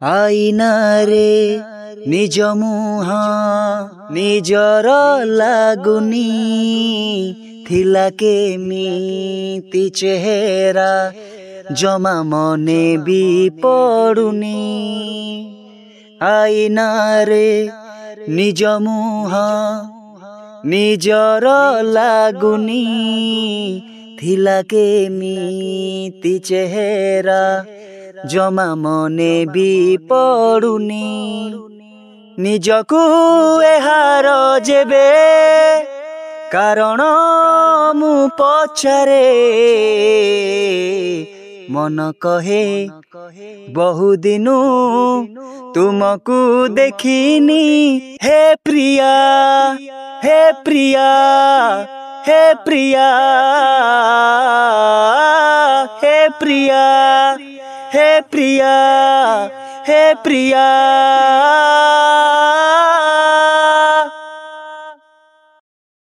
ଆଇନାରେ ନିଜ ମୁହଁ ନିଜର ଲାଗୁନି, ଥିଲା କେମିତି ଚେହେରା ଜମା ମନେ ବି ପଡୁନି। ଆଇନାରେ ନିଜ ମୁହଁ ନିଜର ଲାଗୁନି, ଥିଲା କେମିତି ଚେହେରା ଜମା ମନେ ବି ପଡୁନି। ନିଜକୁ ଏହାର ଯେବେ କାରଣ ମୁଁ ପଚାରେ, ମନ କହେ ବହୁଦିନୁ ତୁମକୁ ଦେଖିନି। ହେ ପ୍ରିୟା, ହେ ପ୍ରିୟା, ହେ ପ୍ରିୟା, ହେ ପ୍ରିୟା, ହେ ପ୍ରିୟା, ହେ ପ୍ରିୟା।